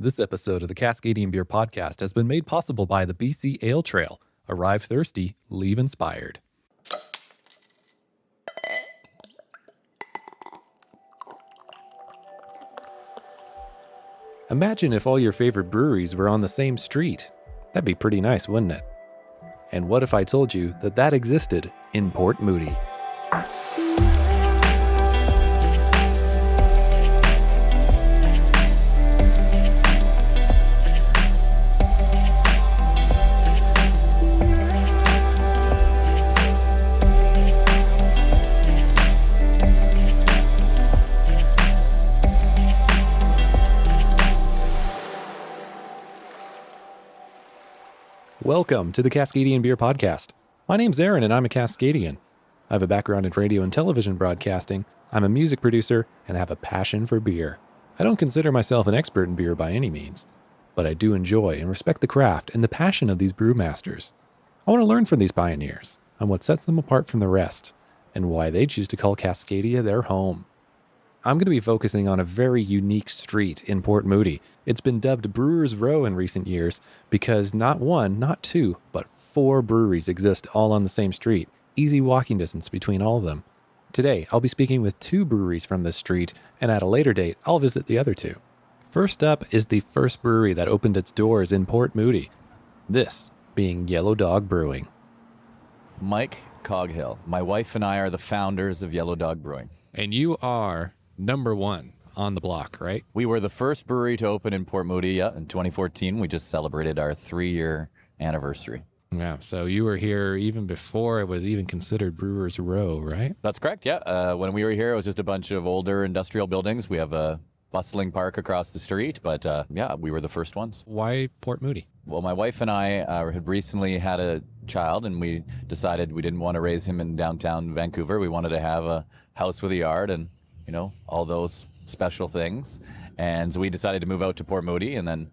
This episode of the Cascadian Beer Podcast has been made possible by the BC Ale Trail. Arrive thirsty, leave inspired. Imagine if all your favorite breweries were on the same street. That'd be pretty nice, wouldn't it? And what if I told you that that existed in Port Moody? Welcome to the Cascadian Beer Podcast. My name's Aaron and I'm a Cascadian. I have a background in radio and television broadcasting, I'm a music producer, and I have a passion for beer. I don't consider myself an expert in beer by any means, but I do enjoy and respect the craft and the passion of these brewmasters. I want to learn from these pioneers on what sets them apart from the rest and why they choose to call Cascadia their home. I'm going to be focusing on a very unique street in Port Moody. It's been dubbed Brewers Row in recent years because not one, not two, but 4 breweries exist all on the same street. Easy walking distance between all of them. Today, I'll be speaking with 2 breweries from this street, and at a later date, I'll visit the other 2. First up is the first brewery that opened its doors in Port Moody. This being Yellow Dog Brewing. Mike Coghill. My wife and I are the founders of Yellow Dog Brewing. And you are number 1 on the block, right? We were the first brewery to open in Port Moody in 2014. We just celebrated our 3-year anniversary. Yeah, so you were here even before it was even considered Brewers Row, right? That's correct, yeah. When we were here, it was just a bunch of older industrial buildings. We have a bustling park across the street, but yeah, we were the first ones. Why Port Moody? Well, my wife and I had recently had a child, and we decided we didn't want to raise him in downtown Vancouver. We wanted to have a house with a yard and all those special things. And so we decided to move out to Port Moody. And then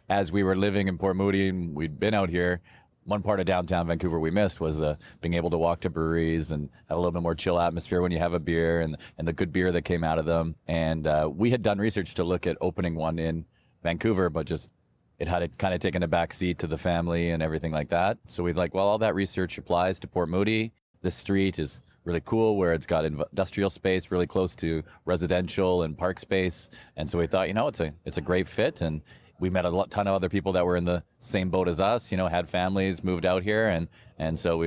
as we were living in Port Moody and we'd been out here, one part of downtown Vancouver we missed was the being able to walk to breweries and have a little bit more chill atmosphere when you have a beer and the good beer that came out of them. And we had done research to look at opening one in Vancouver, but just it had kind of taken a back seat to the family and everything like that. So we'd like, well, all that research applies to Port Moody. This street is really cool where it's got industrial space really close to residential and park space. And so we thought, it's a great fit. And we met a ton of other people that were in the same boat as us, had families, moved out here. And so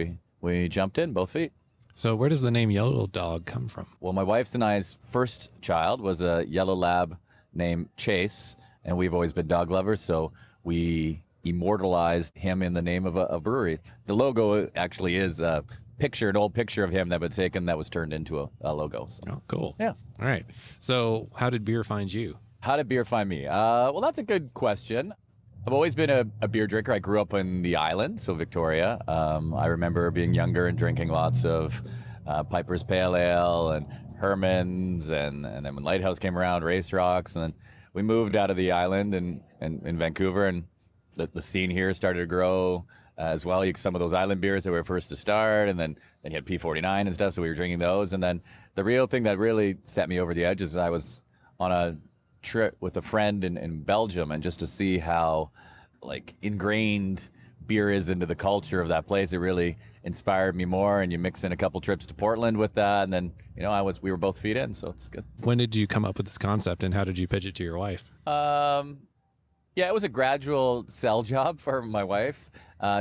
we jumped in both feet. So where does the name Yellow Dog come from? Well, my wife's and I's first child was a yellow lab named Chase. And we've always been dog lovers. So we immortalized him in the name of a brewery. The logo actually is an old picture of him that was taken that was turned into a logo. So. Oh, cool. Yeah. All right. So how did beer find you? How did beer find me? Well, that's a good question. I've always been a beer drinker. I grew up in the island, so Victoria. I remember being younger and drinking lots of Piper's Pale Ale and Herman's, and then when Lighthouse came around, Race Rocks, and then we moved out of the island and in Vancouver, and the scene here started to grow as well. Some of those island beers that were first to start, and then you had P49 and stuff, so we were drinking those. And then the real thing that really set me over the edge is I was on a trip with a friend in Belgium, and just to see how ingrained beer is into the culture of that place, it really inspired me more. And you mix in a couple trips to Portland with that, and then we were both feet in, so it's good. When did you come up with this concept, and how did you pitch it to your wife? Yeah, it was a gradual sell job for my wife.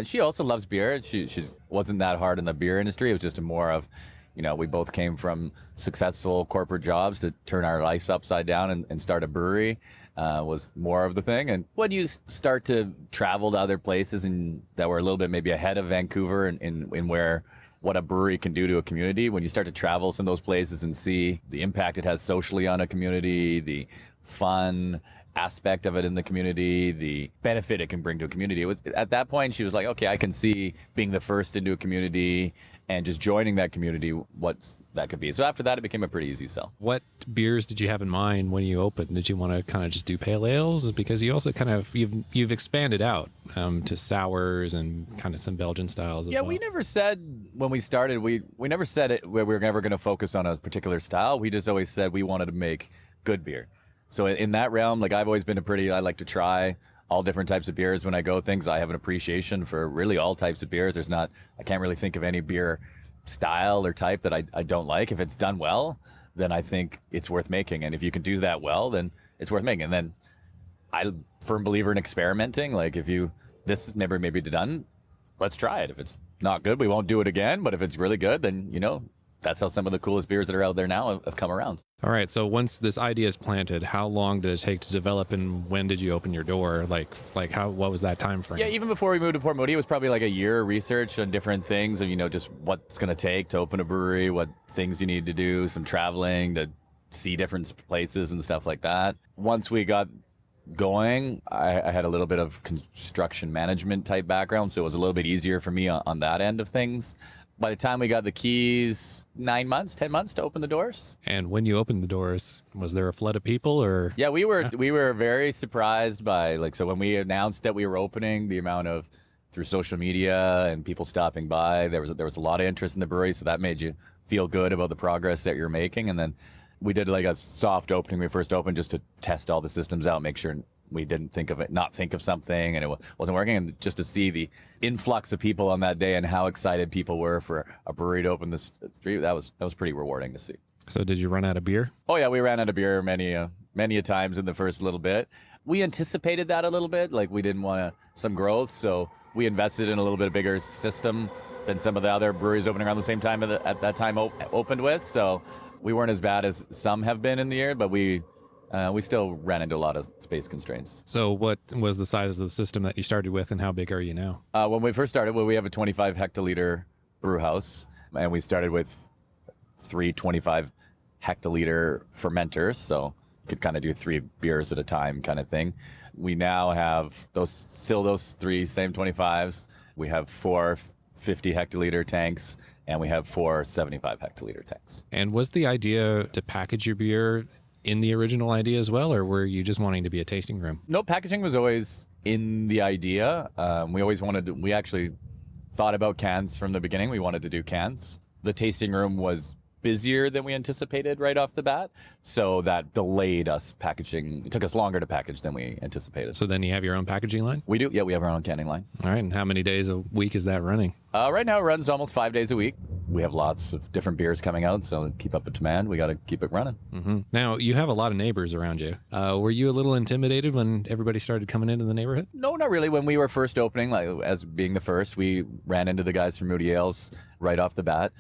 She also loves beer. She wasn't that hard in the beer industry. It was just more of, we both came from successful corporate jobs. To turn our lives upside down and start a brewery was more of the thing. And when you start to travel to other places and that were a little bit maybe ahead of Vancouver in where what a brewery can do to a community, when you start to travel some of those places and see the impact it has socially on a community, the fun aspect of it in the community, the benefit it can bring to a community. It was, at that point, she was like, okay, I can see being the first into a community and just joining that community, what that could be. So after that, it became a pretty easy sell. What beers did you have in mind when you opened? Did you want to kind of just do pale ales? Because you also kind of, you've expanded out to sours and kind of some Belgian styles as well. We never said when we started, we never said it where we were never going to focus on a particular style. We just always said we wanted to make good beer. So in that realm, like I've always been I like to try all different types of beers when I go things. I have an appreciation for really all types of beers. I can't really think of any beer style or type that I don't like. If it's done well, then I think it's worth making. And if you can do that well, then it's worth making. And then I'm a firm believer in experimenting. Like if this never maybe done, let's try it. If it's not good, we won't do it again. But if it's really good, then, that's how some of the coolest beers that are out there now have come around. All right. So once this idea is planted, how long did it take to develop, and when did you open your door? What was that time frame? Yeah, even before we moved to Port Moody, it was probably like a year of research on different things of, just what's going to take to open a brewery, what things you need to do, some traveling to see different places and stuff like that. Once we got going, I had a little bit of construction management type background, so it was a little bit easier for me on that end of things. By the time we got the keys, 9 months, 10 months to open the doors. And when you opened the doors, was there a flood of people or? Yeah, we were very surprised by so when we announced that we were opening, the amount of through social media and people stopping by, there was a lot of interest in the brewery. So that made you feel good about the progress that you're making. And then we did like a soft opening. We first opened just to test all the systems out, make sure we didn't not think of something and it wasn't working. And just to see the influx of people on that day and how excited people were for a brewery to open this street, that was pretty rewarding to see. So did you run out of beer? Oh yeah, we ran out of beer many a times in the first little bit. We anticipated that a little bit, like we didn't want some growth, so we invested in a little bit bigger system than some of the other breweries opening around the same time at that time opened with. So we weren't as bad as some have been in the year, but we still ran into a lot of space constraints. So what was the size of the system that you started with, and how big are you now? When we first started, we have a 25 hectoliter brew house, and we started with 3 25 hectoliter fermenters, so you could kind of do 3 beers at a time kind of thing. We now have those 3 same 25s. We have 4 50 hectoliter tanks, and we have 4 75 hectoliter tanks. And was the idea to package your beer in the original idea as well, or were you just wanting to be a tasting room? No, packaging was always in the idea. We actually thought about cans from the beginning. We wanted to do cans. The tasting room was busier than we anticipated right off the bat, so that delayed us packaging. It took us longer to package than we anticipated. So then you have your own packaging line? We do. Yeah, we have our own canning line. All right. And how many days a week is that running? Right now it runs almost 5 days a week. We have lots of different beers coming out, so to keep up with demand, we got to keep it running. Mm-hmm. Now, you have a lot of neighbors around you. Were you a little intimidated when everybody started coming into the neighborhood? No, not really. When we were first opening, as being the first, we ran into the guys from Moody Ales right off the bat.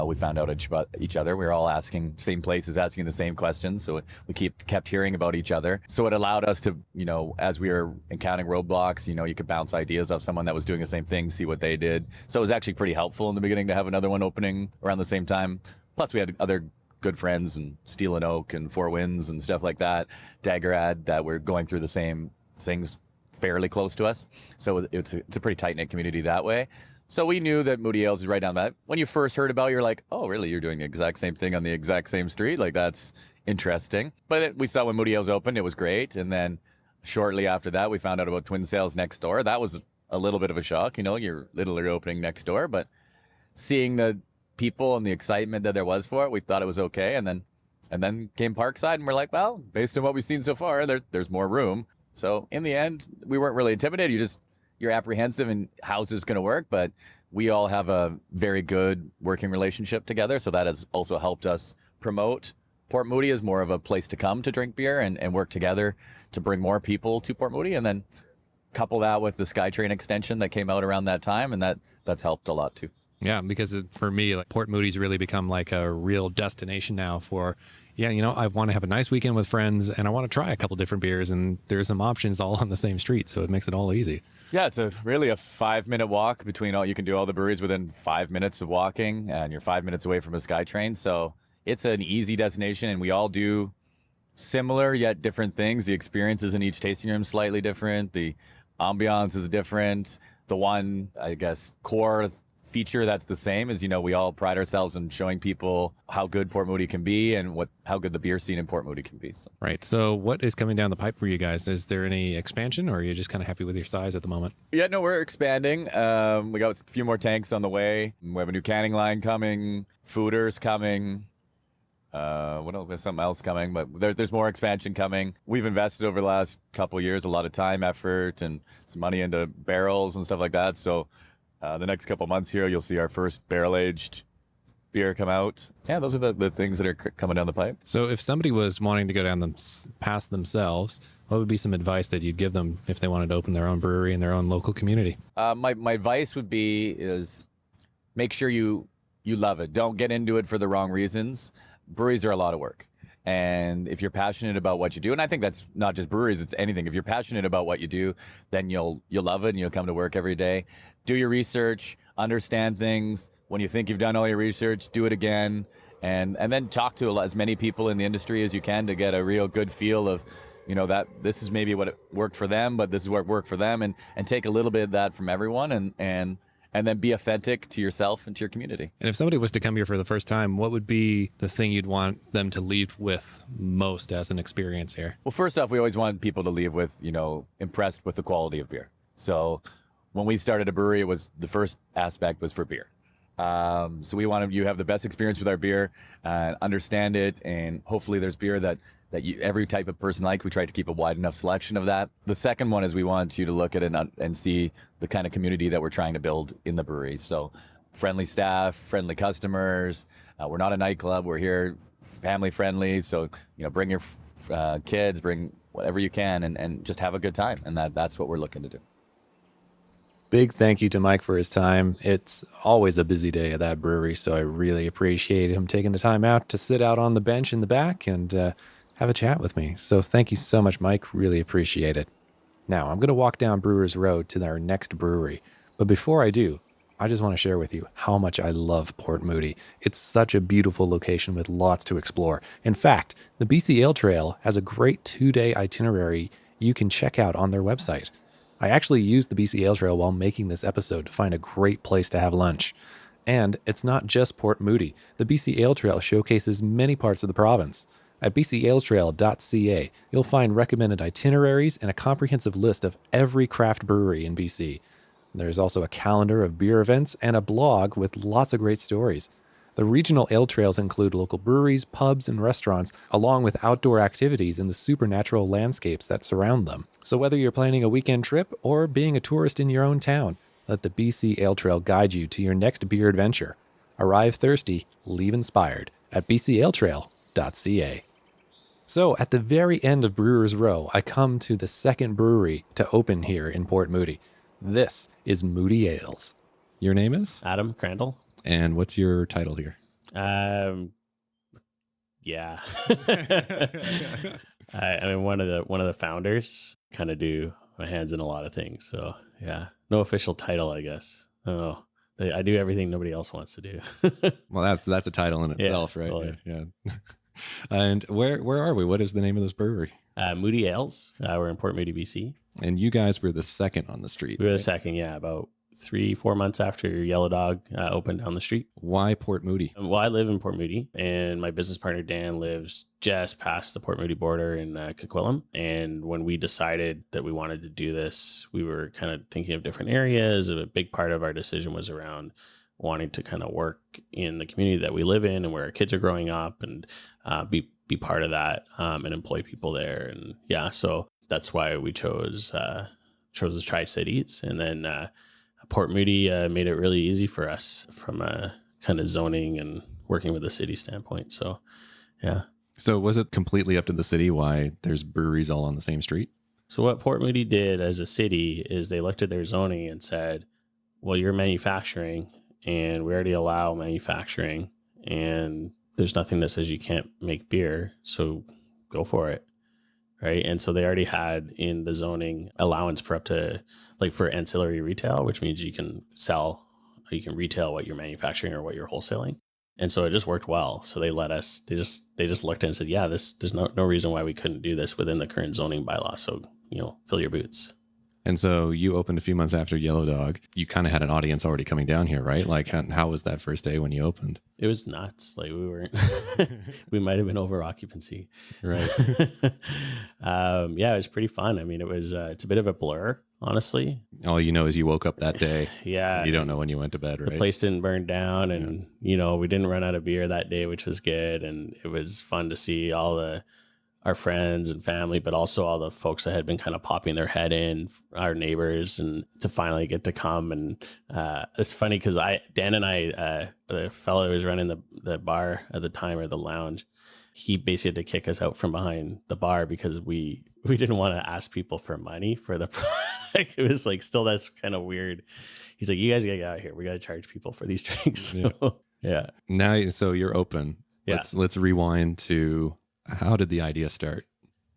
We found out about each other. We were all asking same places, asking the same questions. So we kept hearing about each other. So it allowed us to, as we were encountering roadblocks, you could bounce ideas off someone that was doing the same thing, see what they did. So it was actually pretty helpful in the beginning to have another one opening around the same time. Plus we had other good friends and Steel and Oak and Four Winds and stuff like that, Daggerad, that were going through the same things fairly close to us. So it's a pretty tight-knit community that way. So we knew that Moody Ales is right down that. When you first heard about it, you're like, oh, really? You're doing the exact same thing on the exact same street? Like, that's interesting. But we saw when Moody Ales opened, it was great. And then shortly after that, we found out about Twin Sales next door. That was a little bit of a shock. You're literally opening next door. But seeing the people and the excitement that there was for it, we thought it was okay. And then came Parkside, and we're like, well, based on what we've seen so far, there's more room. So in the end, we weren't really intimidated. You're apprehensive and how's this going to work, but we all have a very good working relationship together. So that has also helped us promote Port Moody as more of a place to come to drink beer and work together to bring more people to Port Moody. And then couple that with the SkyTrain extension that came out around that time. And that's helped a lot too. Yeah, because for me, Port Moody's really become like a real destination now for, I want to have a nice weekend with friends and I want to try a couple different beers, and there's some options all on the same street. So it makes it all easy. Yeah, it's really a 5-minute walk between you can do all the breweries within 5 minutes of walking, and you're 5 minutes away from a SkyTrain. So it's an easy destination, and we all do similar yet different things. The experiences in each tasting room is slightly different. The ambiance is different. The one, I guess, core feature that's the same is, we all pride ourselves in showing people how good Port Moody can be and how good the beer scene in Port Moody can be. So. Right. So what is coming down the pipe for you guys? Is there any expansion, or are you just kind of happy with your size at the moment? Yeah, no, we're expanding. We got a few more tanks on the way. We have a new canning line coming, fooders coming. What else? There's something else coming, but there's more expansion coming. We've invested over the last couple of years a lot of time, effort, and some money into barrels and stuff like that. So the next couple of months here, you'll see our first barrel-aged beer come out. Yeah, those are the things that are coming down the pipe. So if somebody was wanting to go down them past themselves, what would be some advice that you'd give them if they wanted to open their own brewery in their own local community? My advice would be is make sure you love it. Don't get into it for the wrong reasons. Breweries are a lot of work. And if you're passionate about what you do, and I think that's not just breweries, it's anything. If you're passionate about what you do, then you'll love it and you'll come to work every day. Do your research, understand things. When you think you've done all your research, do it again. And then talk to as many people in the industry as you can to get a real good feel of, that this is maybe what worked for them, but this is what worked for them. And take a little bit of that from everyone and then be authentic to yourself and to your community. And if somebody was to come here for the first time, what would be the thing you'd want them to leave with most as an experience here? Well, first off, we always want people to leave with, impressed with the quality of beer. So when we started a brewery, the first aspect was for beer. So we wanted you to have the best experience with our beer, understand it, and hopefully there's beer that every type of person like. We try to keep a wide enough selection of that. The second one is we want you to look at it and see the kind of community that we're trying to build in the brewery. So friendly staff, friendly customers. We're not a nightclub. We're here family friendly. So, bring your kids, bring whatever you can and just have a good time. And that's what we're looking to do. Big thank you to Mike for his time. It's always a busy day at that brewery, so I really appreciate him taking the time out to sit out on the bench in the back and have a chat with me. So thank you so much, Mike. Really appreciate it. Now, I'm going to walk down Brewers Row to our next brewery. But before I do, I just want to share with you how much I love Port Moody. It's such a beautiful location with lots to explore. In fact, the BC Ale Trail has a great 2-day itinerary you can check out on their website. I actually used the BC Ale Trail while making this episode to find a great place to have lunch. And it's not just Port Moody. The BC Ale Trail showcases many parts of the province. At bcalestrail.ca, you'll find recommended itineraries and a comprehensive list of every craft brewery in BC. There's also a calendar of beer events and a blog with lots of great stories. The regional ale trails include local breweries, pubs, and restaurants, along with outdoor activities in the supernatural landscapes that surround them. So whether you're planning a weekend trip or being a tourist in your own town, let the BC Ale Trail guide you to your next beer adventure. Arrive thirsty, leave inspired at bcaletrail.ca. So at the very end of Brewers Row, I come to the second brewery to open here in Port Moody. This is Moody Ales. Your name is? Adam Crandall. And what's your title here? Yeah. I mean, one of the founders. Kind of do my hands in a lot of things. So yeah, no official title, I guess. I don't know. I do everything nobody else wants to do. Well, that's a title in itself, right? Totally. Yeah. And where are we? What is the name of this brewery? Moody Ales. We're in Port Moody, BC. And you guys were the second on the street. We were the second, yeah, about 3-4 months after Yellow Dog opened down the street. Why Port Moody? Well, I live in Port Moody, and my business partner Dan lives just past the Port Moody border in Coquitlam. And when we decided that we wanted to do this, we were kind of thinking of different areas. A big part of our decision was around wanting to kind of work in the community that we live in and where our kids are growing up, and be part of that and employ people there. And yeah, so that's why we chose the Tri-Cities. And then Port Moody made it really easy for us from a kind of zoning and working with the city standpoint. So, yeah. So was it completely up to the city why there's breweries all on the same street? So what Port Moody did as a city is they looked at their zoning and said, well, you're manufacturing and we already allow manufacturing and there's nothing that says you can't make beer. So go for it. Right. And so they already had in the zoning allowance for up to for ancillary retail, which means you can retail what you're manufacturing or what you're wholesaling. And so it just worked well. So they let us, they just looked at it and said, yeah, there's no reason why we couldn't do this within the current zoning bylaw. So, fill your boots. And so you opened a few months after Yellow Dog. You kind of had an audience already coming down here, right? Like how was that first day when you opened? It was nuts. We weren't, we might've been over occupancy. Right. Yeah, it was pretty fun. I mean, it's a bit of a blur, honestly. All you know is you woke up that day. Yeah. You don't know when you went to bed, right? The place didn't burn down, and we didn't run out of beer that day, which was good. And it was fun to see our friends and family, but also all the folks that had been kind of popping their head in, our neighbors, and to finally get to come. And it's funny because Dan and I, the fellow who was running the bar at the time, or the lounge, he basically had to kick us out from behind the bar because we didn't want to ask people for money for the product. It was like, still, that's kind of weird. He's like, you guys gotta get out of here. We gotta charge people for these drinks. So, yeah. Now, so you're open. Yeah. Let's rewind to, how did the idea start?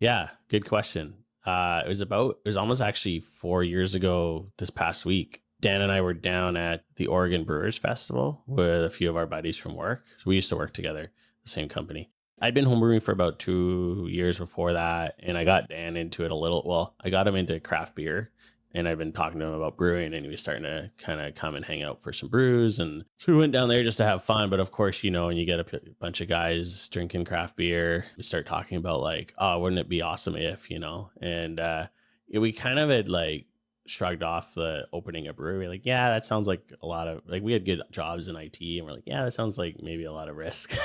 Yeah, good question. It was almost actually 4 years ago this past week. Dan and I were down at the Oregon Brewers Festival with a few of our buddies from work. So we used to work together, the same company. I'd been homebrewing for about 2 years before that, and I got Dan into it a little. Well, I got him into craft beer, and I've been talking to him about brewing, and he was starting to kind of come and hang out for some brews. And so we went down there just to have fun. But of course, when you get a bunch of guys drinking craft beer, we start talking about like, oh, wouldn't it be awesome if, and we kind of had like shrugged off the opening a brewery. Like, yeah, that sounds like a lot of, like, we had good jobs in IT, and we're like, yeah, that sounds like maybe a lot of risk.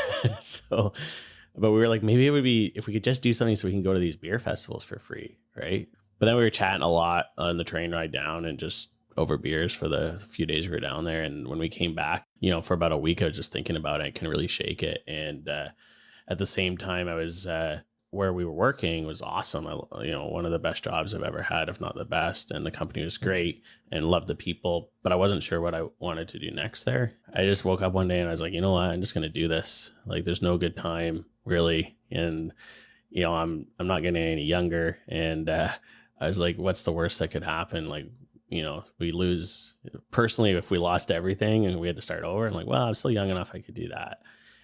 But we were like, maybe it would be if we could just do something so we can go to these beer festivals for free, right? But then we were chatting a lot on the train ride down, and just over beers for the few days we were down there. And when we came back, for about a week, I was just thinking about it. I couldn't really shake it. And at the same time, I was where we were working was awesome. One of the best jobs I've ever had, if not the best. And the company was great and loved the people, but I wasn't sure what I wanted to do next there. I just woke up one day and I was like, you know what? I'm just going to do this. Like, there's no good time really. And, I'm not getting any younger. And I was like, what's the worst that could happen? Like, we lose personally, if we lost everything and we had to start over, and like, well, I'm still young enough, I could do that.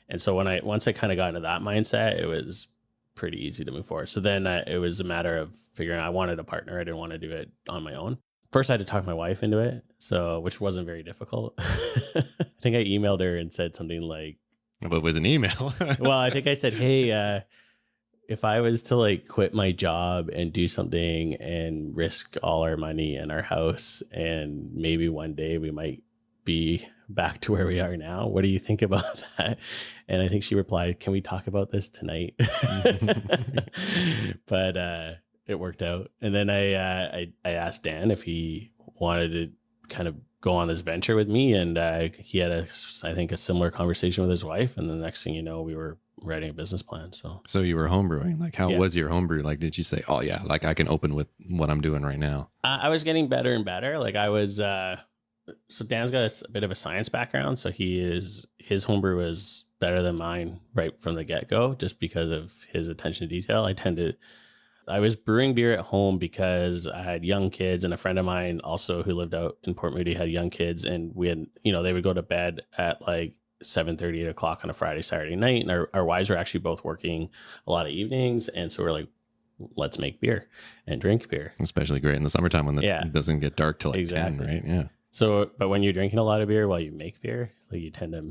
And so once I kind of got into that mindset, it was pretty easy to move forward. So then it was a matter of figuring out, I wanted a partner. I didn't want to do it on my own. First, I had to talk my wife into it, which wasn't very difficult. I think I emailed her and said something like, But it was an email. well, I think I said, hey, if I was to like quit my job and do something and risk all our money and our house, and maybe one day we might be back to where we are now, what do you think about that? And I think she replied, can we talk about this tonight? But it worked out. And then I asked Dan if he wanted to kind of go on this venture with me, and he had I think a similar conversation with his wife, and the next thing you know, we were writing a business plan. So you were homebrewing. Like, how was your homebrew? Like, did you say, oh yeah, like I can open with what I'm doing right now? I was getting better and better. Like, I was so Dan's got a bit of a science background, so his homebrew was better than mine right from the get-go, just because of his attention to detail. I was brewing beer at home because I had young kids, and a friend of mine also who lived out in Port Moody had young kids, and we had, they would go to bed at like 7:30, 8 o'clock on a Friday, Saturday night. And our wives were actually both working a lot of evenings. And so we're like, let's make beer and drink beer. Especially great in the summertime when it doesn't get dark till like 10, right? Yeah. So, but when you're drinking a lot of beer while you make beer, like, you tend to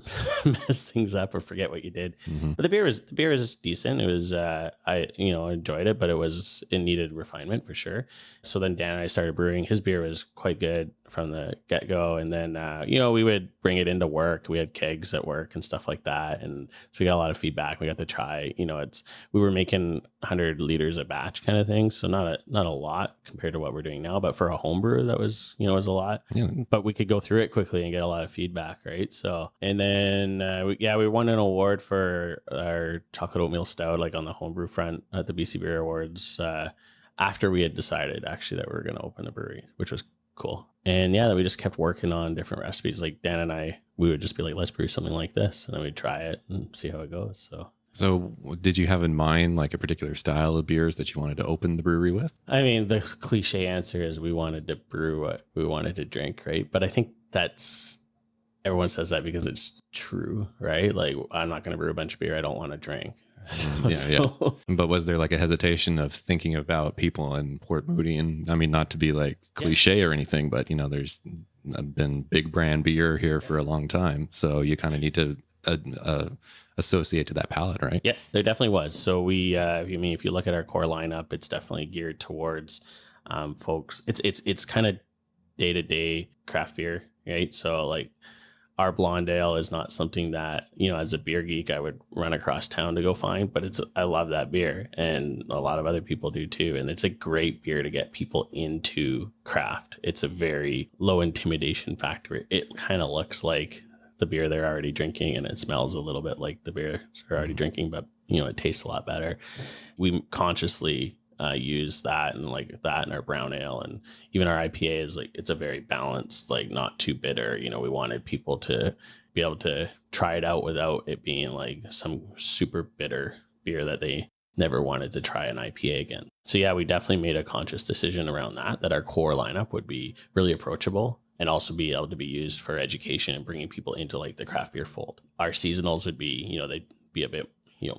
mess things up or forget what you did. Mm-hmm. But the beer was decent. It was, I enjoyed it, but it needed refinement for sure. So then Dan and I started brewing. His beer was quite good from the get go. And then, we would bring it into work. We had kegs at work and stuff like that. And so we got a lot of feedback. We got to try, we were making 100 liters a batch kind of thing. So not a lot compared to what we're doing now, but for a home brew, that was a lot. Yeah. But we could go through it quickly and get a lot of feedback. Right. So, and then, we won an award for our chocolate oatmeal stout, like on the homebrew front at the BC Beer Awards, after we had decided actually that we were going to open the brewery, which was cool. And that we just kept working on different recipes. Like Dan and I, we would just be like, let's brew something like this. And then we'd try it and see how it goes. So did you have in mind like a particular style of beers that you wanted to open the brewery with? I mean, the cliche answer is we wanted to brew what we wanted to drink, right? But I think everyone says that because it's true, right? Like, I'm not going to brew a bunch of beer I don't want to drink. Yeah. But was there like a hesitation of thinking about people in Port Moody? And I mean, not to be like cliche or anything, but there's been big brand beer here for a long time. So you kind of need to associate to that palate, right? Yeah, there definitely was. So we, if you look at our core lineup, it's definitely geared towards folks. It's kind of day-to-day craft beer, right? So like our blonde ale is not something that, as a beer geek, I would run across town to go find, but I love that beer, and a lot of other people do too. And it's a great beer to get people into craft. It's a very low intimidation factor. It kind of looks like the beer they're already drinking, and it smells a little bit like the beer they're already drinking, but it tastes a lot better. We consciously use that and like that in our brown ale, and even our IPA is like, it's a very balanced, like not too bitter. We wanted people to be able to try it out without it being like some super bitter beer that they never wanted to try an IPA again. So yeah, we definitely made a conscious decision around that our core lineup would be really approachable and also be able to be used for education and bringing people into like the craft beer fold. Our seasonals would be, they'd be a bit,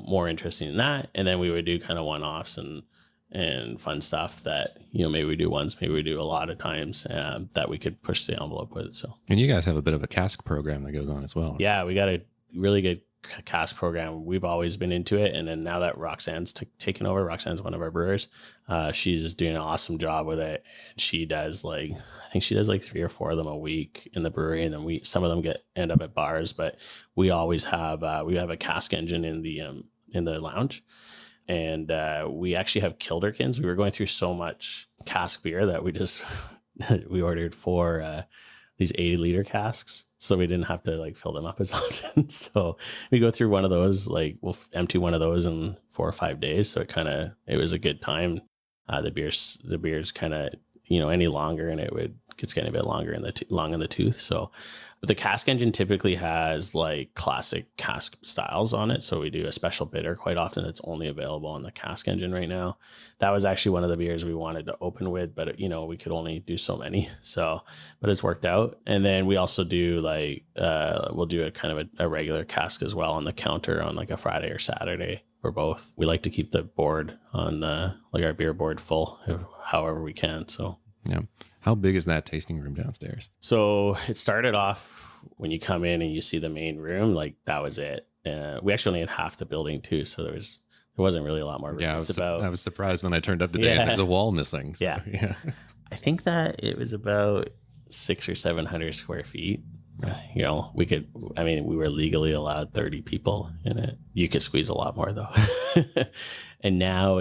more interesting than that. And then we would do kind of one-offs and fun stuff that, maybe we do once, maybe we do a lot of times, that we could push the envelope with. So, and you guys have a bit of a cask program that goes on as well. Yeah, we got a really good cask program. We've always been into it. And then now that Roxanne's taken over, Roxanne's one of our brewers. She's doing an awesome job with it. And she does I think she does like 3 or 4 of them a week in the brewery. And then some of them end up at bars, but we always have, we have a cask engine in the lounge. And we actually have Kilderkins. We were going through so much cask beer that we ordered 4 these 80-liter casks, so we didn't have to like fill them up as often. So we go through one of those, like we'll empty one of those in 4 or 5 days. So it was a good time. The beer's kind of, any longer, and it's getting a bit longer long in the tooth. So, but the cask engine typically has like classic cask styles on it. So we do a special bitter quite often. It's only available on the cask engine right now. That was actually one of the beers we wanted to open with, but we could only do so many. So, but it's worked out. And then we also do we'll do a kind of a regular cask as well on the counter on like a Friday or Saturday or both. We like to keep the board on our beer board full however we can. So. Yeah. How big is that tasting room downstairs? So it started off when you come in and you see the main room, like that was it. We actually only had half the building too, so there wasn't really a lot more room. Yeah, I was surprised when I turned up today and there's a wall missing. So, yeah. I think that it was about 600 or 700 square feet. We were legally allowed 30 people in it. You could squeeze a lot more though. And now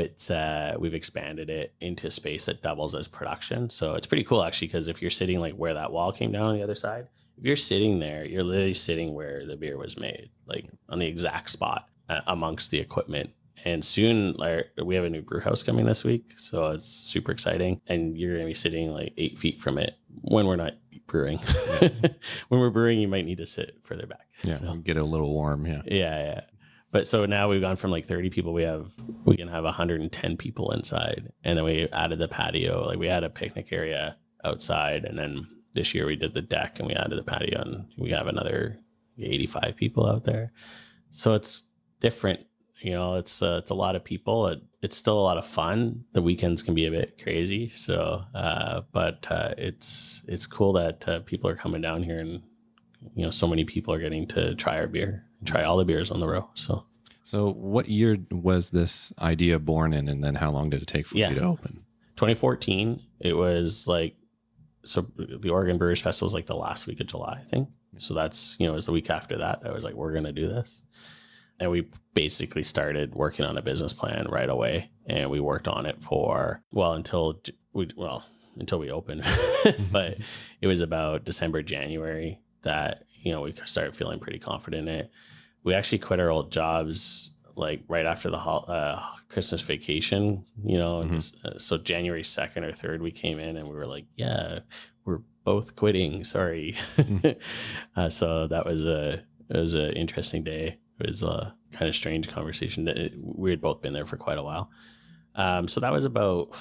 we've expanded it into a space that doubles as production. So it's pretty cool actually, because if you're sitting like where that wall came down on the other side, if you're sitting there, you're literally sitting where the beer was made, like on the exact spot amongst the equipment. And soon, we have a new brew house coming this week, so it's super exciting. And you're going to be sitting like 8 feet from it when we're not brewing. When we're brewing, you might need to sit further back. Yeah, so. Get it a little warm. Yeah. Yeah. But so now we've gone from like 30 people. We can have 110 people inside, and then we added the patio. Like we had a picnic area outside, and then this year we did the deck and we added the patio, and we have another 85 people out there. So it's different. It's a lot of people. It's still a lot of fun. The weekends can be a bit crazy. So, but it's cool that people are coming down here, and so many people are getting to try our beer, try all the beers on the row. So what year was this idea born in, and then how long did it take for you to open? 2014. It was the Oregon Brewers Festival was like the last week of July, I think. So that's it was the week after that. I was like, we're gonna do this. And we basically started working on a business plan right away. And we worked on it until we opened. But it was about December, January that, we started feeling pretty confident in it. We actually quit our old jobs like right after the Christmas vacation, so January 2nd or 3rd, we came in and we were like, yeah, we're both quitting. Sorry. So that was an interesting day. It was a kind of strange conversation. We had both been there for quite a while. So that was about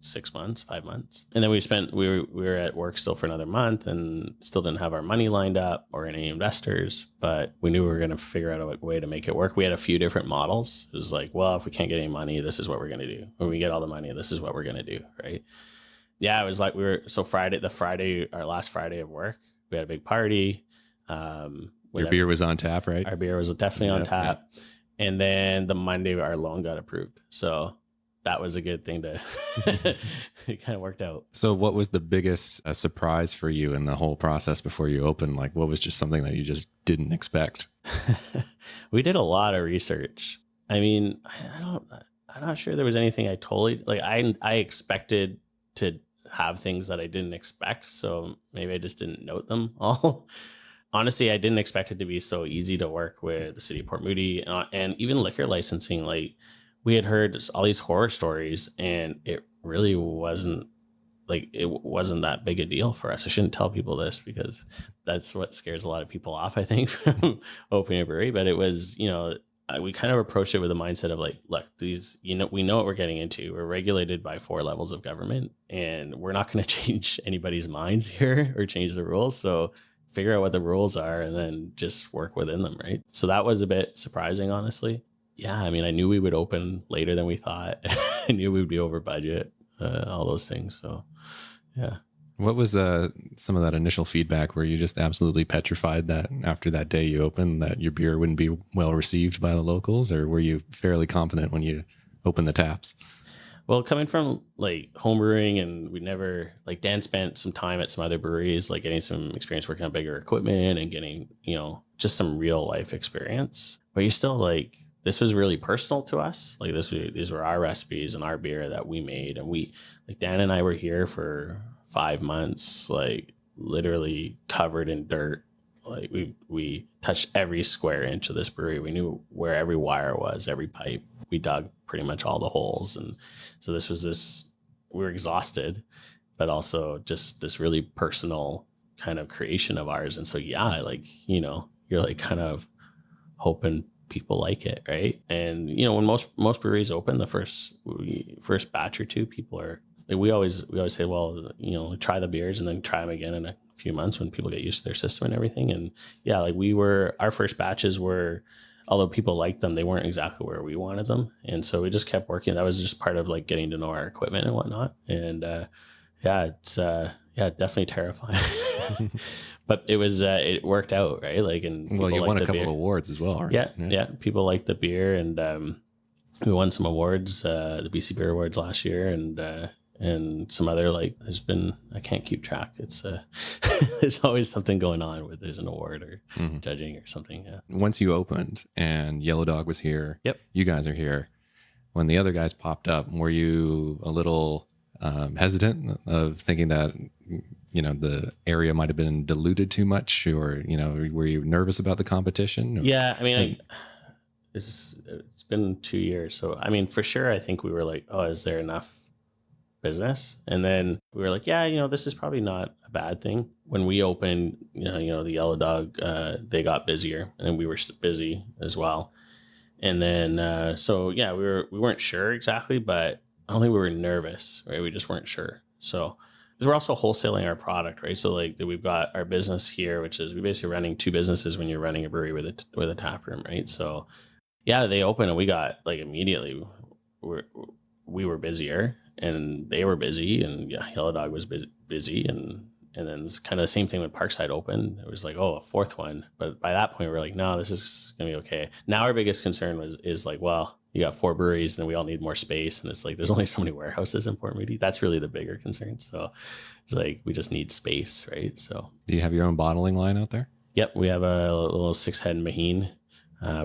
6 months, 5 months. And then we were at work still for another month and still didn't have our money lined up or any investors, but we knew we were going to figure out a way to make it work. We had a few different models. It was like, well, if we can't get any money, this is what we're going to do. When we get all the money, this is what we're going to do. Right. Yeah. It was like our last Friday of work, we had a big party. Your beer was on tap, right? Our beer was definitely on tap. Yeah. And then the Monday, our loan got approved. So that was a good thing to, it kind of worked out. So what was the biggest surprise for you in the whole process before you opened? Like, what was just something that you just didn't expect? We did a lot of research. I mean, I'm not sure there was anything I totally, like, I expected to have things that I didn't expect. So maybe I just didn't note them all. Honestly, I didn't expect it to be so easy to work with the city of Port Moody and even liquor licensing. Like, we had heard all these horror stories, and it really wasn't that big a deal for us. I shouldn't tell people this because that's what scares a lot of people off, I think, from opening a brewery. But it was, we kind of approached it with a mindset of like, look, these, we know what we're getting into. We're regulated by 4 levels of government, and we're not going to change anybody's minds here or change the rules. So figure out what the rules are and then just work within them, right? So that was a bit surprising, honestly. Yeah, I mean, I knew we would open later than we thought. I knew we'd be over budget, all those things. So, yeah. What was some of that initial feedback? Were you just absolutely petrified that after that day you opened that your beer wouldn't be well received by the locals, or were you fairly confident when you opened the taps? Well, coming from like home brewing, and we never, like, Dan spent some time at some other breweries, like getting some experience working on bigger equipment and getting, just some real life experience. But you're still like, this was really personal to us. Like, these were our recipes and our beer that we made. And Dan and I were here for 5 months, like literally covered in dirt. Like we touched every square inch of this brewery. We knew where every wire was, every pipe. We dug pretty much all the holes. And so we were exhausted, but also just this really personal kind of creation of ours. And so, yeah, like, you're like kind of hoping people like it, right? And when most breweries open, the first batch or two, people are like, we always say, well, try the beers and then try them again in a few months when people get used to their system and everything. And yeah, like our first batches were, although people liked them, they weren't exactly where we wanted them. And so we just kept working. That was just part of like getting to know our equipment and whatnot. And it's definitely terrifying. But it worked out, right? Like, and well, you won a couple of awards as well, right? Yeah. People liked the beer, and we won some awards, the BC Beer Awards last year, and some other, like, I can't keep track. It's there's always something going on where there's an award or judging or something. Yeah. Once you opened and Yellow Dog was here, yep, you guys are here. When the other guys popped up, were you a little hesitant of thinking that the area might have been diluted too much, or were you nervous about the competition? Or? Yeah, I mean, it's been 2 years, so I mean, for sure, I think we were like, oh, is there enough business? And then we were like, yeah, this is probably not a bad thing. When we opened, the Yellow Dog, they got busier, and we were busy as well. And then so yeah, we weren't sure exactly, but I don't think we were nervous, right? We just weren't sure. So, because we're also wholesaling our product, right? So like we've got our business here, which is we basically running 2 businesses when you're running a brewery with a tap room, right? So yeah, they opened and we got, like, immediately we were busier and they were busy, and yeah, Yellow Dog was busy, and then it's kind of the same thing when Parkside opened. It was like, oh, a 4th one, but by that point we were like, no, this is gonna be okay. Now our biggest concern is like, well, you got 4 breweries and we all need more space, and it's like there's only so many warehouses in Port Moody. That's really the bigger concern. So it's like we just need space, right? So do you have your own bottling line out there? Yep, we have a little 6-head Maheen,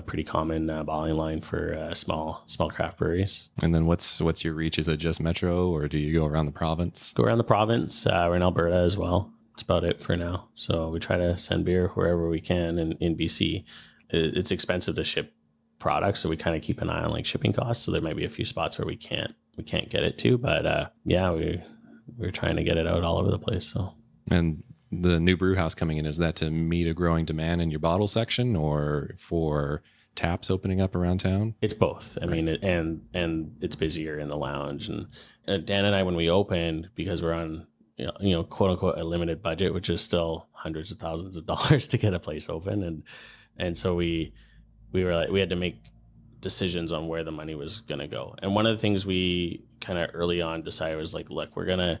pretty common bottling line for small craft breweries. And then what's your reach? Is it just Metro, or do you go around the province? Go around the province. We're in Alberta as well. That's about it for now. So we try to send beer wherever we can in BC. It's expensive to ship products, so we kind of keep an eye on like shipping costs. So there might be a few spots where we can't get it to, but we're trying to get it out all over the place. So, and the new brew house coming in, is that to meet a growing demand in your bottle section, or for taps opening up around town? It's both. I mean, and it's busier in the lounge, and Dan and I, when we opened, because we're on quote unquote a limited budget, which is still hundreds of thousands of dollars to get a place open, and so we were like, we had to make decisions on where the money was going to go. And one of the things we kind of early on decided was like, look, we're going to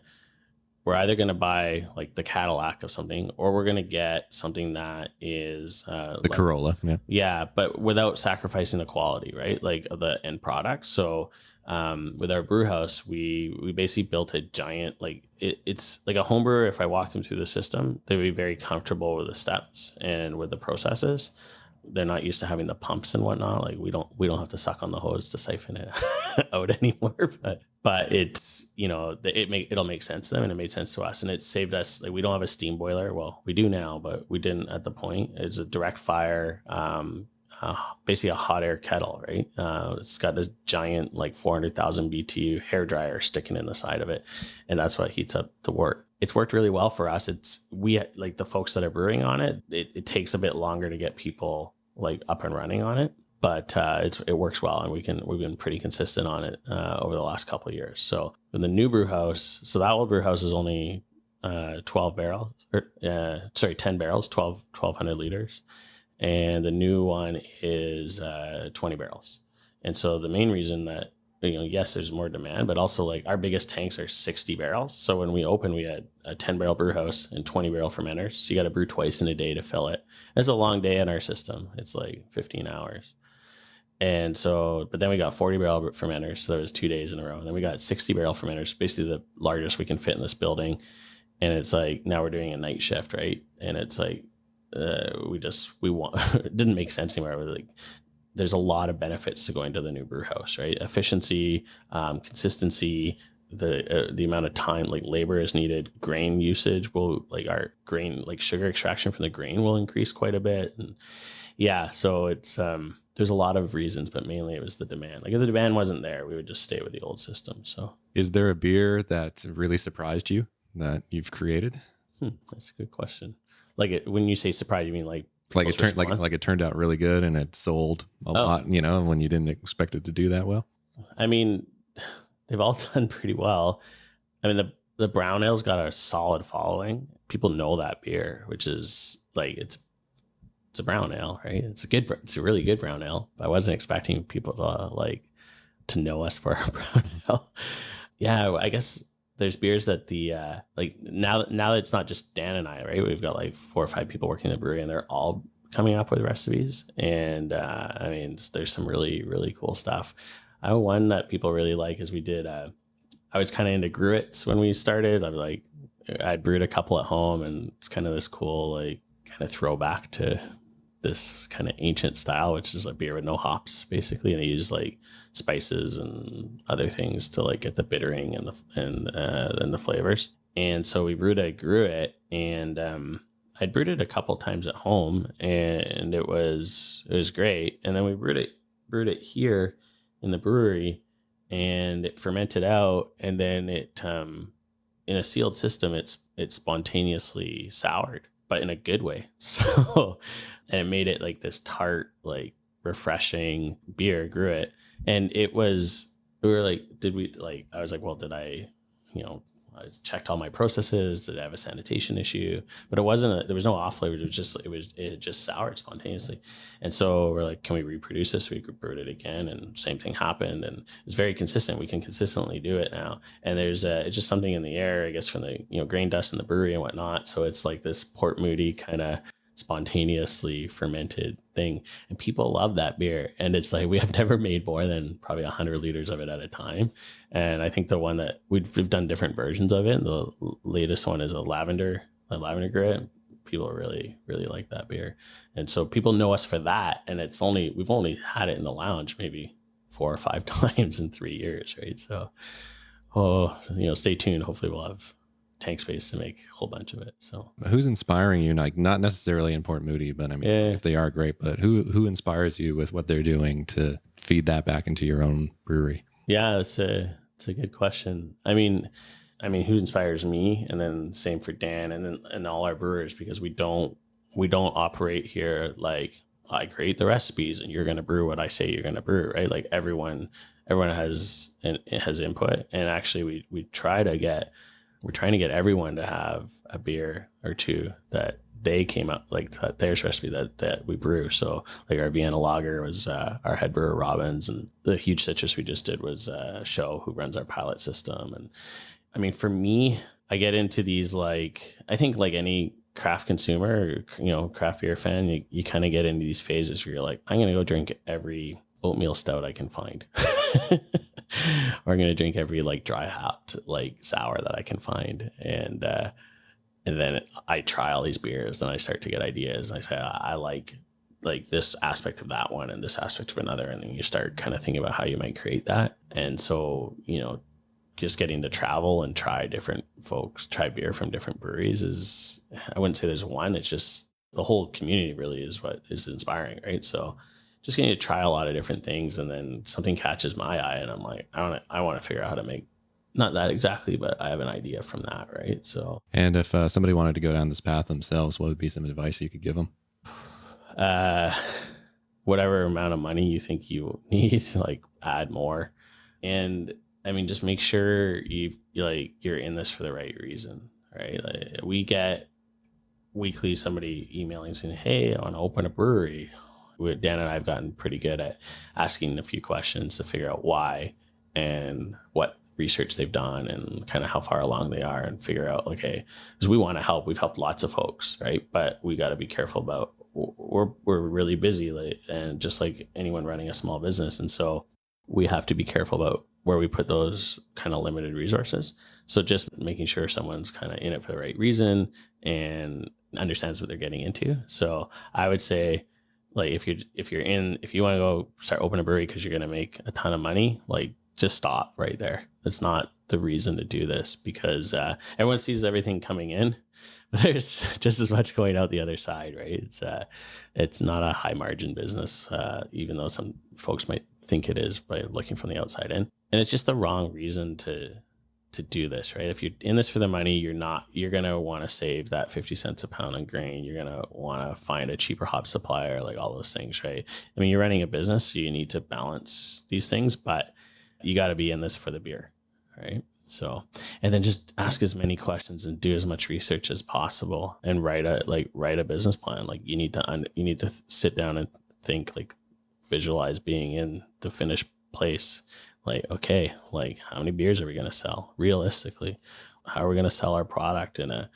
we're either going to buy like the Cadillac of something, or we're going to get something that is The Corolla. Yeah. yeah, but without sacrificing the quality, right? Like of the end product. So with our brew house, we basically built a giant, like it's like a home brewer. If I walked them through the system, they'd be very comfortable with the steps and with the processes. They're not used to having the pumps and whatnot. Like we don't have to suck on the hose to siphon it out anymore. But it's, you know, it'll make sense to them, and it made sense to us, and it saved us. Like we don't have a steam boiler. Well, we do now, but we didn't at the point. It's a direct fire, basically a hot air kettle, right? It's got this giant like 400,000 BTU hair dryer sticking in the side of it, and that's what heats up the wort. It's worked really well for us. We like the folks that are brewing on it. It takes a bit longer to get people like up and running on it, but it works well, and we've been pretty consistent on it over the last couple of years. So in the new brew house, so that old brew house is only 12 barrels, or 10 barrels, 1,200 liters, and the new one is 20 barrels. And so the main reason that, you know, yes, there's more demand, but also like our biggest tanks are 60 barrels. So when we opened, we had a 10 barrel brew house and 20 barrel fermenters. So you got to brew twice in a day to fill it. It's a long day in our system. It's like 15 hours. And so, but then we got 40 barrel fermenters. So there was 2 days in a row. And then we got 60 barrel fermenters, basically the largest we can fit in this building. And it's like, now we're doing a night shift, right? And it's like, we want, it didn't make sense anymore. We're like, there's a lot of benefits to going to the new brew house, right? Efficiency, consistency, the amount of time, like labor is needed, grain usage will, like our grain, like sugar extraction from the grain will increase quite a bit. And yeah, so it's, there's a lot of reasons, but mainly it was the demand. Like if the demand wasn't there, we would just stay with the old system. So Is there a beer that really surprised you that you've created? That's a good question. Like when you say surprise, you mean like it turned out really good and it sold a lot, you know, when you didn't expect it to do that well? I mean, they've all done pretty well. I mean, the brown ale's got a solid following. People know that beer, which is like, it's a brown ale, right? It's a really good brown ale. I wasn't expecting people to know us for our brown ale. Yeah, I guess there's beers that like now that it's not just Dan and I, right? We've got like 4 or 5 people working in the brewery, and they're all coming up with recipes. And I mean, there's some really, really cool stuff. One that people really like is we did, I was kind of into gruits when we started. I'd brewed a couple at home, and it's kind of this cool, like kind of throwback to this kind of ancient style, which is a beer with no hops basically. And they use like spices and other things to like get the bittering and the flavors. And so we brewed a gruit, and I'd brewed it a couple times at home, and it was great. And then we brewed it here in the brewery, and it fermented out, and then it in a sealed system, it spontaneously soured, but in a good way. So, and it made it like this tart, like refreshing beer, gruit. And we were like, I was like, well, did I, you know, I checked all my processes. Did I have a sanitation issue? But there was no off flavor. It just soured spontaneously. And so we're like, can we reproduce this? We brewed it again, and same thing happened. And it's very consistent. We can consistently do it now. And there's it's just something in the air, I guess, from the, you know, grain dust in the brewery and whatnot. So it's like this Port Moody kind of spontaneously fermented thing, and people love that beer. And it's like, we have never made more than probably 100 liters of it at a time. And I think the one that we've done different versions of it, the latest one is a lavender grit. People really, really like that beer, and so people know us for that. And we've only had it in the lounge maybe 4 or 5 times in 3 years, right? So you know, stay tuned. Hopefully we'll have tank space to make a whole bunch of it. So who's inspiring you? Like, not necessarily in Port Moody, but I mean, if they are great, but who inspires you with what they're doing to feed that back into your own brewery? Yeah, it's a good question. I mean, who inspires me, and then same for Dan, and all our brewers, because we don't operate here like, I create the recipes and you're going to brew what I say you're going to brew, right? Like everyone has input, and actually we're trying to get everyone to have a beer or two that they came up, like there's recipe that we brew. So like our Vienna lager was our head brewer Robbins, and the huge citrus we just did was Show, who runs our pilot system. And I mean, for me, I get into these, like, I think like any craft consumer, or, craft beer fan, you kind of get into these phases where you're like, I'm going to go drink every oatmeal stout I can find. Or I'm going to drink every like dry hopped like sour that I can find. And then I try all these beers and I start to get ideas. And I say, I like this aspect of that one and this aspect of another. And then you start kind of thinking about how you might create that. And so, just getting to travel and try beer from different breweries is, I wouldn't say there's one, it's just the whole community really is what is inspiring, right? So just getting to try a lot of different things, and then something catches my eye and I'm like, I want to figure out how to make, not that exactly, but I have an idea from that, right? So. And if somebody wanted to go down this path themselves, what would be some advice you could give them? Whatever amount of money you think you need, like add more. And I mean, just make sure you're in this for the right reason, right? Like, we get weekly somebody emailing saying, hey, I want to open a brewery. Dan and I have gotten pretty good at asking a few questions to figure out why and what research they've done and kind of how far along they are, and figure out, okay, because we want to help. We've helped lots of folks, right? But we got to be careful about, we're really busy, and just like anyone running a small business. And so we have to be careful about where we put those kind of limited resources. So just making sure someone's kind of in it for the right reason and understands what they're getting into. So I would say, like, if you want to go start opening a brewery because you're going to make a ton of money, like, just stop right there. That's not the reason to do this, because everyone sees everything coming in, but there's just as much going out the other side, right? It's not a high margin business, even though some folks might think it is by looking from the outside in. And it's just the wrong reason to do this, right? If you're in this for the money, you're going to want to save that 50 cents a pound on grain. You're going to want to find a cheaper hop supplier, like all those things, right? I mean, you're running a business, so you need to balance these things, but you got to be in this for the beer, right? So, and then just ask as many questions and do as much research as possible, and write a business plan. Like, you need to sit down and think, like, visualize being in the finished place. Like, okay, like, how many beers are we going to sell realistically? How are we going to sell our product in a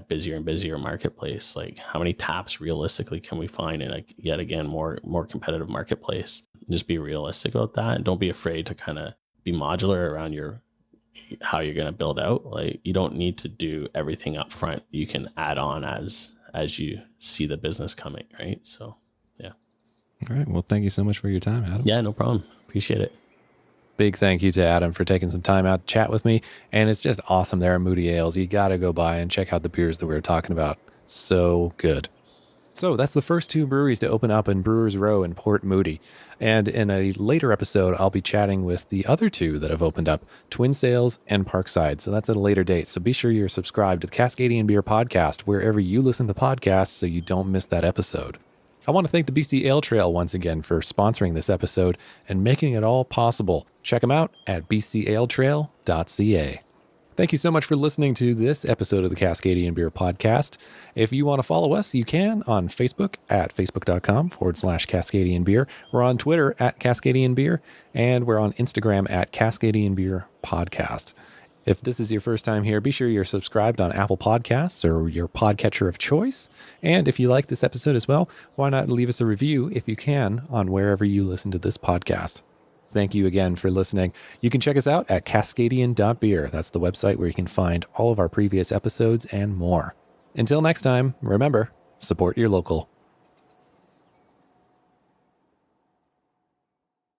busier and busier marketplace? Like, how many taps realistically can we find in a, yet again, more competitive marketplace? Just be realistic about that, and don't be afraid to kind of be modular around how you're going to build out. Like, you don't need to do everything up front. You can add on as you see the business coming, right? So, yeah. All right. Well, thank you so much for your time, Adam. Yeah, no problem. Appreciate it. Big thank you to Adam for taking some time out to chat with me. And it's just awesome there at Moody Ales. You got to go by and check out the beers that we were talking about. So good. So that's the first two breweries to open up in Brewers Row in Port Moody. And in a later episode, I'll be chatting with the other two that have opened up, Twin Sails and Parkside. So that's at a later date. So be sure you're subscribed to the Cascadian Beer Podcast wherever you listen to podcasts so you don't miss that episode. I want to thank the BC Ale Trail once again for sponsoring this episode and making it all possible. Check them out at bcaletrail.ca. Thank you so much for listening to this episode of the Cascadian Beer Podcast. If you want to follow us, you can on Facebook at facebook.com/Cascadian Beer. We're on Twitter at Cascadian Beer, and we're on Instagram at Cascadian Beer Podcast. If this is your first time here, be sure you're subscribed on Apple Podcasts or your podcatcher of choice. And if you like this episode as well, why not leave us a review if you can on wherever you listen to this podcast. Thank you again for listening. You can check us out at cascadian.beer. That's the website where you can find all of our previous episodes and more. Until next time, remember, support your local.